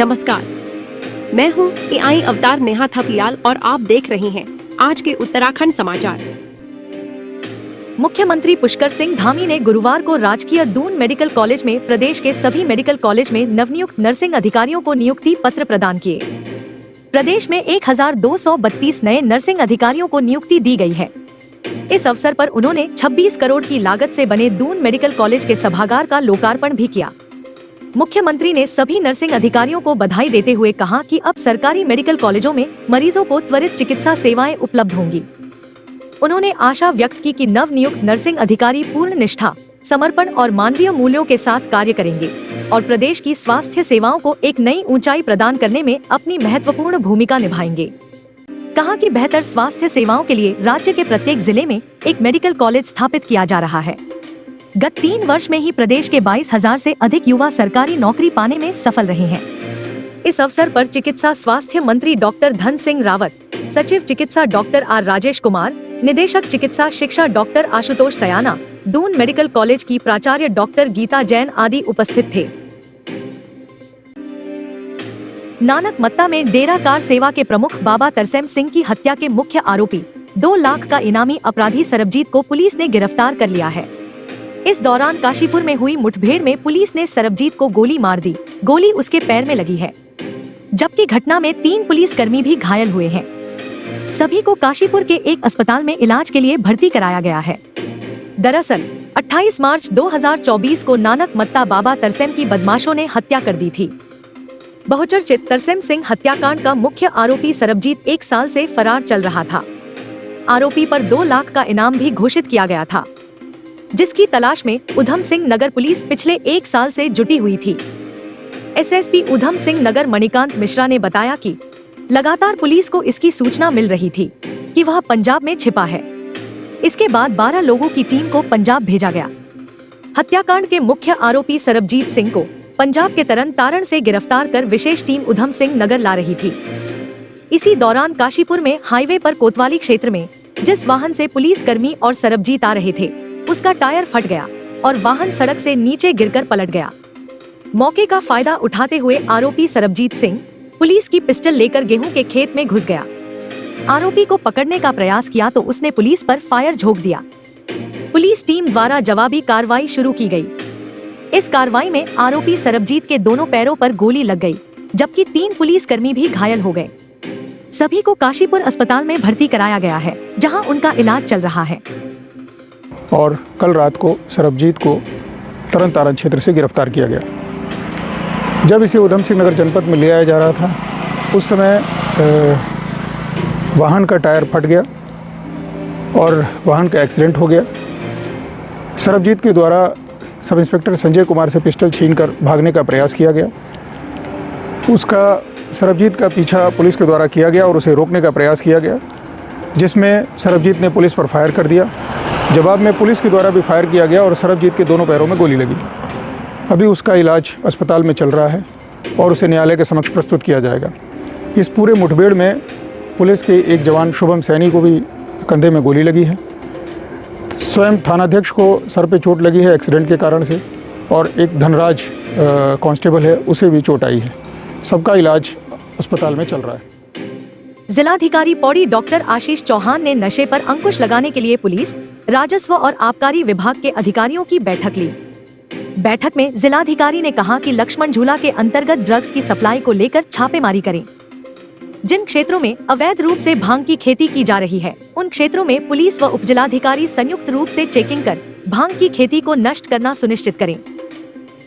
नमस्कार, मैं हूँ एआई अवतार नेहा थपियाल और आप देख रहे हैं आज के उत्तराखंड समाचार। मुख्यमंत्री पुष्कर सिंह धामी ने गुरुवार को राजकीय दून मेडिकल कॉलेज में प्रदेश के सभी मेडिकल कॉलेज में नवनियुक्त नर्सिंग अधिकारियों को नियुक्ति पत्र प्रदान किए। प्रदेश में 1232 नए नर्सिंग अधिकारियों को नियुक्ति दी गई है। इस अवसर पर उन्होंने 26 करोड़ की लागत से बने दून मेडिकल कॉलेज के सभागार का लोकार्पण भी किया। मुख्यमंत्री ने सभी नर्सिंग अधिकारियों को बधाई देते हुए कहा कि अब सरकारी मेडिकल कॉलेजों में मरीजों को त्वरित चिकित्सा सेवाएं उपलब्ध होंगी। उन्होंने आशा व्यक्त की कि नवनियुक्त नर्सिंग अधिकारी पूर्ण निष्ठा, समर्पण और मानवीय मूल्यों के साथ कार्य करेंगे और प्रदेश की स्वास्थ्य सेवाओं को एक नई ऊंचाई प्रदान करने में अपनी महत्वपूर्ण भूमिका निभाएंगे। कहा कि बेहतर स्वास्थ्य सेवाओं के लिए राज्य के प्रत्येक जिले में एक मेडिकल कॉलेज स्थापित किया जा रहा है। गत 3 वर्ष में ही प्रदेश के 22,000 से अधिक युवा सरकारी नौकरी पाने में सफल रहे हैं। इस अवसर पर चिकित्सा स्वास्थ्य मंत्री डॉक्टर धन सिंह रावत, सचिव चिकित्सा डॉक्टर आर राजेश कुमार, निदेशक चिकित्सा शिक्षा डॉक्टर आशुतोष सयाना, दून मेडिकल कॉलेज की प्राचार्य डॉक्टर गीता जैन आदि उपस्थित थे। नानक मत्ता में डेरा कार सेवा के प्रमुख बाबा तरसेम सिंह की हत्या के मुख्य आरोपी 2 लाख का इनामी अपराधी सरबजीत को पुलिस ने गिरफ्तार कर लिया है। इस दौरान काशीपुर में हुई मुठभेड़ में पुलिस ने सरबजीत को गोली मार दी। गोली उसके पैर में लगी है, जबकि घटना में 3 पुलिसकर्मी भी घायल हुए हैं। सभी को काशीपुर के एक अस्पताल में इलाज के लिए भर्ती कराया गया है। दरअसल 28 मार्च 2024 को नानक मत्ता बाबा तरसेम की बदमाशों ने हत्या कर दी थी। बहुचर्चित तरसेम सिंह हत्याकांड का मुख्य आरोपी सरबजीत 1 साल से फरार चल रहा था। आरोपी पर 2 लाख का इनाम भी घोषित किया गया था, जिसकी तलाश में उधम सिंह नगर पुलिस पिछले 1 साल से जुटी हुई थी। एसएसपी उधम सिंह नगर मणिकांत मिश्रा ने बताया कि लगातार पुलिस को इसकी सूचना मिल रही थी कि वह पंजाब में छिपा है। इसके बाद 12 लोगों की टीम को पंजाब भेजा गया। हत्याकांड के मुख्य आरोपी सरबजीत सिंह को पंजाब के तरन तारण से गिरफ्तार कर विशेष टीम उधम सिंह नगर ला रही थी। इसी दौरान काशीपुर में हाईवे पर कोतवाली क्षेत्र में जिस वाहन से पुलिस कर्मी और सरबजीत आ रहे थे, उसका टायर फट गया और वाहन सड़क से नीचे गिरकर पलट गया। मौके का फायदा उठाते हुए आरोपी सरबजीत सिंह पुलिस की पिस्टल लेकर गेहूं के खेत में घुस गया। आरोपी को पकड़ने का प्रयास किया तो उसने पुलिस पर फायर झोंक दिया। पुलिस टीम द्वारा जवाबी कार्रवाई शुरू की गई। इस कार्रवाई में आरोपी सरबजीत के दोनों पैरों पर गोली लग गई, जबकि 3 पुलिसकर्मी भी घायल हो गए। सभी को काशीपुर अस्पताल में भर्ती कराया गया है, जहां उनका इलाज चल रहा है। और कल रात को सरबजीत को तरन तारण क्षेत्र से गिरफ्तार किया गया। जब इसे उधम सिंह नगर जनपद में ले आया जा रहा था, उस समय वाहन का टायर फट गया और वाहन का एक्सीडेंट हो गया। सरबजीत के द्वारा सब इंस्पेक्टर संजय कुमार से पिस्टल छीनकर भागने का प्रयास किया गया। सरबजीत का पीछा पुलिस के द्वारा किया गया और उसे रोकने का प्रयास किया गया, जिसमें सरबजीत ने पुलिस पर फायर कर दिया। जवाब में पुलिस के द्वारा भी फायर किया गया और सरबजीत के दोनों पैरों में गोली लगी। अभी उसका इलाज अस्पताल में चल रहा है और उसे न्यायालय के समक्ष प्रस्तुत किया जाएगा। इस पूरे मुठभेड़ में पुलिस के एक जवान शुभम सैनी को भी कंधे में गोली लगी है। स्वयं थानाध्यक्ष को सर पे चोट लगी है एक्सीडेंट के कारण से, और एक धनराज कांस्टेबल है, उसे भी चोट आई है। सबका इलाज अस्पताल में चल रहा है। जिलाधिकारी पौड़ी डॉक्टर आशीष चौहान ने नशे पर अंकुश लगाने के लिए पुलिस, राजस्व और आबकारी विभाग के अधिकारियों की बैठक ली। बैठक में जिलाधिकारी ने कहा कि लक्ष्मण झूला के अंतर्गत ड्रग्स की सप्लाई को लेकर छापेमारी करें। जिन क्षेत्रों में अवैध रूप से भांग की खेती की जा रही है, उन क्षेत्रों में पुलिस व उपजिलाधिकारी संयुक्त रूप से चेकिंग कर भांग की खेती को नष्ट करना सुनिश्चित करें।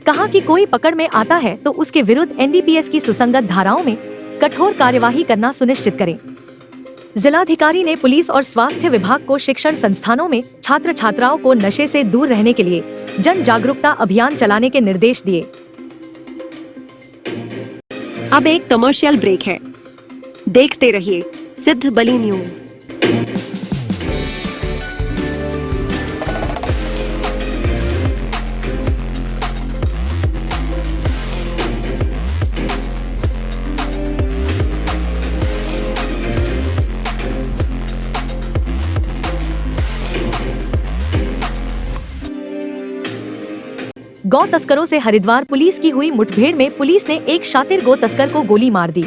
कहा कि कोई पकड़ में आता है तो उसके विरुद्ध एनडीपीएस की सुसंगत धाराओं में कठोर कार्यवाही करना सुनिश्चित करें। जिलाधिकारी ने पुलिस और स्वास्थ्य विभाग को शिक्षण संस्थानों में छात्र छात्राओं को नशे से दूर रहने के लिए जन जागरूकता अभियान चलाने के निर्देश दिए। अब एक कमर्शियल ब्रेक है, देखते रहिए सिद्ध बली न्यूज। गौ तस्करों से हरिद्वार पुलिस की हुई मुठभेड़ में पुलिस ने एक शातिर गौ तस्कर को गोली मार दी।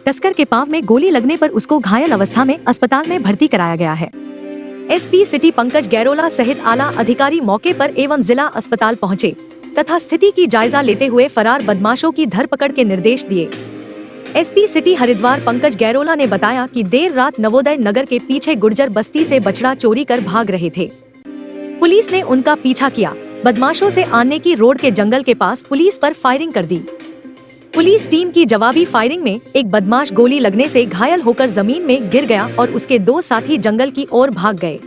तस्कर के पांव में गोली लगने पर उसको घायल अवस्था में अस्पताल में भर्ती कराया गया है। एसपी सिटी पंकज गैरोला सहित आला अधिकारी मौके पर एवं जिला अस्पताल पहुंचे तथा स्थिति की जायजा लेते हुए फरार बदमाशों की धरपकड़ के निर्देश दिए। एसपी सिटी हरिद्वार पंकज गैरोला ने बताया कि देर रात नवोदय नगर के पीछे गुर्जर बस्ती से बछड़ा चोरी कर भाग रहे थे। पुलिस ने उनका पीछा किया। बदमाशों से आने की रोड के जंगल के पास पुलिस पर फायरिंग कर दी। पुलिस टीम की जवाबी फायरिंग में एक बदमाश गोली लगने से घायल होकर जमीन में गिर गया और उसके 2 साथी जंगल की ओर भाग गए।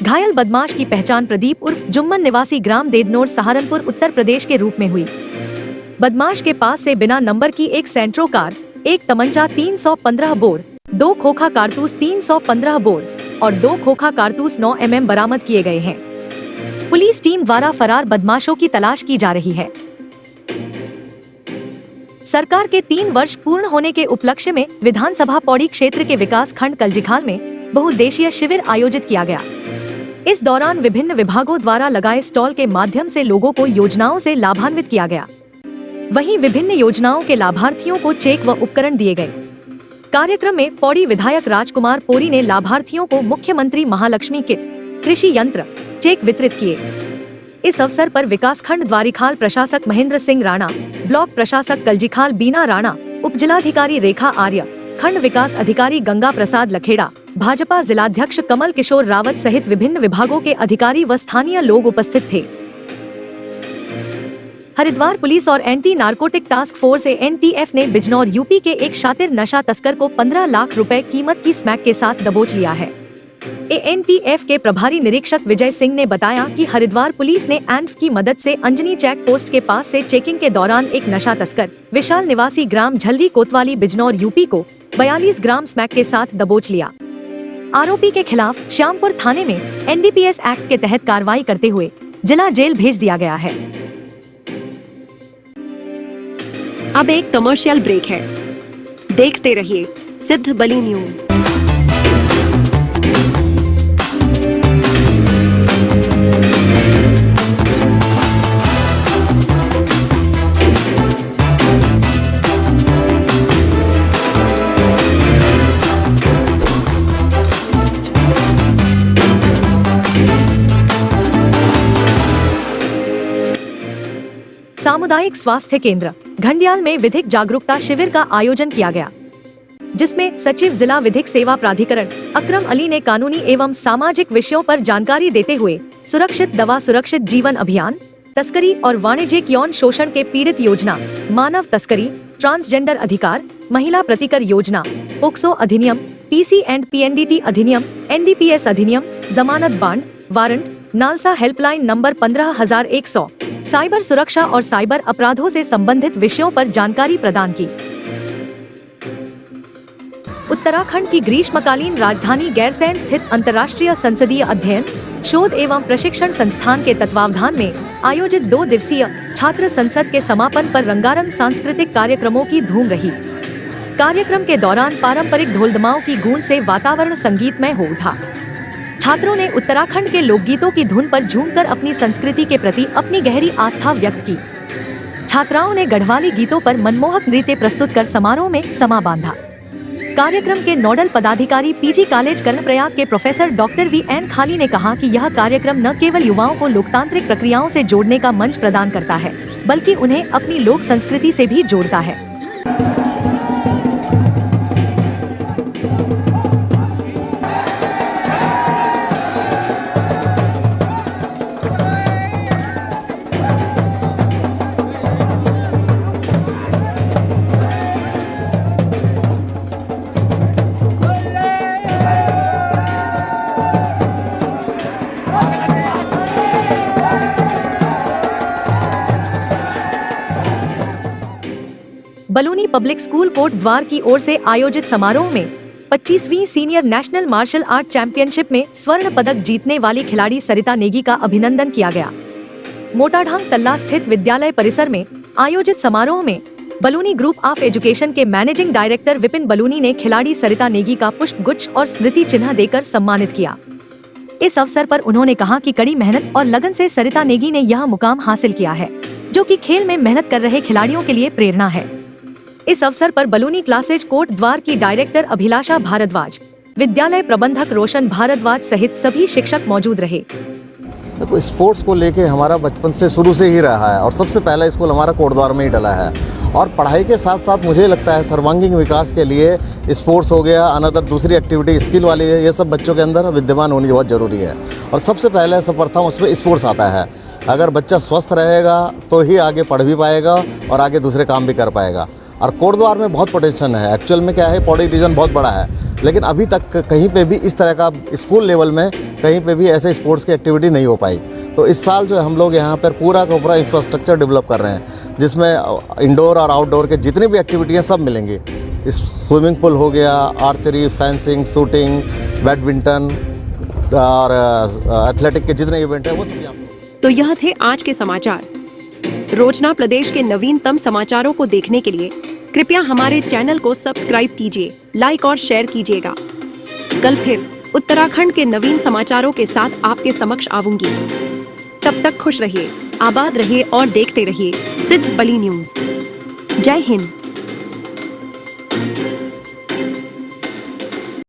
घायल बदमाश की पहचान प्रदीप उर्फ जुम्मन निवासी ग्राम देदनोर सहारनपुर उत्तर प्रदेश के रूप में हुई। बदमाश के पास से बिना नंबर की एक सेंट्रो कार, एक तमंचा 315 बोर, 2 खोखा कारतूस 315 बोर और 2 खोखा कारतूस 9 mm बरामद किए गए हैं। पुलिस टीम द्वारा फरार बदमाशों की तलाश की जा रही है। सरकार के 3 वर्ष पूर्ण होने के उपलक्ष्य में विधानसभा पौड़ी क्षेत्र के विकास खंड कलजिखाल में बहुउद्देशीय शिविर आयोजित किया गया। इस दौरान विभिन्न विभागों द्वारा लगाए स्टॉल के माध्यम से लोगों को योजनाओं से लाभान्वित किया गया। वहीं विभिन्न योजनाओं के लाभार्थियों को चेक व उपकरण दिए गए। कार्यक्रम में पौड़ी विधायक राजकुमार पोरी ने लाभार्थियों को मुख्यमंत्री महालक्ष्मी किट, कृषि यंत्र, चेक वितरित किए। इस अवसर पर विकासखंड द्वारिखाल प्रशासक महेंद्र सिंह राणा, ब्लॉक प्रशासक कलजिखाल बीना राणा, उप जिलाधिकारी रेखा आर्य, खंड विकास अधिकारी गंगा प्रसाद लखेड़ा, भाजपा जिलाध्यक्ष कमल किशोर रावत सहित विभिन्न विभागों के अधिकारी व स्थानीय लोग उपस्थित थे। हरिद्वार पुलिस और anti narcotic task force NTF ने बिजनौर यूपी के एक शातिर नशा तस्कर को 15 लाख रुपए कीमत की स्मैक के साथ दबोच लिया है। एएनटीएफ के प्रभारी निरीक्षक विजय सिंह ने बताया कि हरिद्वार पुलिस ने एंफ की मदद से अंजनी चेक पोस्ट के पास से चेकिंग के दौरान एक नशा तस्कर विशाल निवासी ग्राम झल्ली कोतवाली बिजनौर यूपी को 42 ग्राम स्मैक के साथ दबोच लिया। आरोपी के खिलाफ श्यामपुर थाने में एनडीपीएस एक्ट के तहत कार्रवाई करते हुए जिला जेल भेज दिया गया है। अब एक कमर्शियल ब्रेक है। देखते रहिए सिद्ध बली न्यूज। सामुदायिक स्वास्थ्य केंद्र घंडियाल में विधिक जागरूकता शिविर का आयोजन किया गया, जिसमें सचिव जिला विधिक सेवा प्राधिकरण अकरम अली ने कानूनी एवं सामाजिक विषयों पर जानकारी देते हुए सुरक्षित दवा सुरक्षित जीवन अभियान, तस्करी और वाणिज्यिक यौन शोषण के पीड़ित योजना, मानव तस्करी, ट्रांसजेंडर अधिकार, महिला प्रतिकर योजना, पोक्सो अधिनियम, पीसी एंड पीएनडीटी अधिनियम, एनडीपीएस अधिनियम, जमानत bond, warrant, NALSA helpline number 15100, cyber सुरक्षा और साइबर अपराधों से संबंधित विषयों पर जानकारी प्रदान की। उत्तराखंड की ग्रीष्मकालीन राजधानी गैरसैंण स्थित अंतर्राष्ट्रीय संसदीय अध्ययन, शोध एवं प्रशिक्षण संस्थान के तत्वावधान में आयोजित 2 दिवसीय छात्र संसद के समापन पर रंगारंग सांस्कृतिक कार्यक्रमों की धूम रही। कार्यक्रम के दौरान पारंपरिक ढोल-दमाओं की गूंज से वातावरण संगीतमय हो उठा। छात्रों ने उत्तराखंड के लोकगीतों की धुन पर झूमकर अपनी संस्कृति के प्रति अपनी गहरी आस्था व्यक्त की। छात्राओं ने गढ़वाली गीतों पर मनमोहक नृत्य प्रस्तुत कर समारोह में समा बांधा। कार्यक्रम के नोडल पदाधिकारी पीजी कॉलेज कर्णप्रयाग के प्रोफेसर डॉक्टर वी.एन. खाली ने कहा कि यह कार्यक्रम न केवल युवाओं को लोकतांत्रिक प्रक्रियाओं से जोड़ने का मंच प्रदान करता है, बल्कि उन्हें अपनी लोक संस्कृति से भी जोड़ता है। बलूनी पब्लिक स्कूल कोट द्वार की ओर से आयोजित समारोह में 25वीं senior national martial art championship में स्वर्ण पदक जीतने वाली खिलाड़ी सरिता नेगी का अभिनंदन किया गया। मोटाढांग तल्ला स्थित विद्यालय परिसर में आयोजित समारोह में बलूनी ग्रुप ऑफ एजुकेशन के मैनेजिंग डायरेक्टर विपिन बलूनी ने खिलाड़ी सरिता नेगी का पुष्प गुच्छ और स्मृति चिन्ह देकर सम्मानित किया। इस अवसर पर उन्होंने कहा कि कड़ी मेहनत और लगन से सरिता नेगी ने यह मुकाम हासिल किया है, जो कि खेल में मेहनत कर रहे खिलाड़ियों के लिए प्रेरणा है। इस अवसर पर बलूनी क्लासेज कोट द्वार की डायरेक्टर अभिलाषा भारद्वाज, विद्यालय प्रबंधक रोशन भारद्वाज सहित सभी शिक्षक मौजूद रहे। देखो, स्पोर्ट्स को लेके हमारा बचपन से शुरू से ही रहा है और सबसे पहला स्कूल हमारा कोटद्वार में ही डला है। और पढ़ाई के साथ साथ मुझे लगता है सर्वांगीण विकास के लिए स्पोर्ट्स हो गया, अनदर दूसरी एक्टिविटी स्किल वाली है, ये सब बच्चों के अंदर विद्यमान होनी बहुत ज़रूरी है। और सबसे पहले सर्वप्रथम उसमें स्पोर्ट्स आता है। अगर बच्चा स्वस्थ रहेगा तो ही आगे पढ़ भी पाएगा और आगे दूसरे काम भी कर पाएगा। और कोटद्वार में बहुत पोटेंशियल है। एक्चुअल में क्या है, पौड़ी रीजन बहुत बड़ा है, लेकिन अभी तक कहीं पे भी इस तरह का स्कूल लेवल में कहीं पे भी ऐसे स्पोर्ट्स की एक्टिविटी नहीं हो पाई। तो इस साल जो है हम लोग यहाँ पर पूरा का पूरा इंफ्रास्ट्रक्चर डेवलप कर रहे हैं, जिसमें इंडोर और आउटडोर के जितनी भी एक्टिविटी हैं सब मिलेंगी। इस स्विमिंग पूल हो गया, आर्चरी, फेंसिंग, शूटिंग, बैडमिंटन और एथलेटिक के जितने इवेंट हैं वो सब यहाँ पे। तो यह थे आज के समाचार। रोजना प्रदेश के नवीनतम समाचारों को देखने के लिए कृपया हमारे चैनल को सब्सक्राइब कीजिए, लाइक और शेयर कीजिएगा। कल फिर उत्तराखंड के नवीन समाचारों के साथ आपके समक्ष आऊंगी। तब तक खुश रहिए, आबाद रहिए और देखते रहिए सिद्ध बली न्यूज। जय हिंद।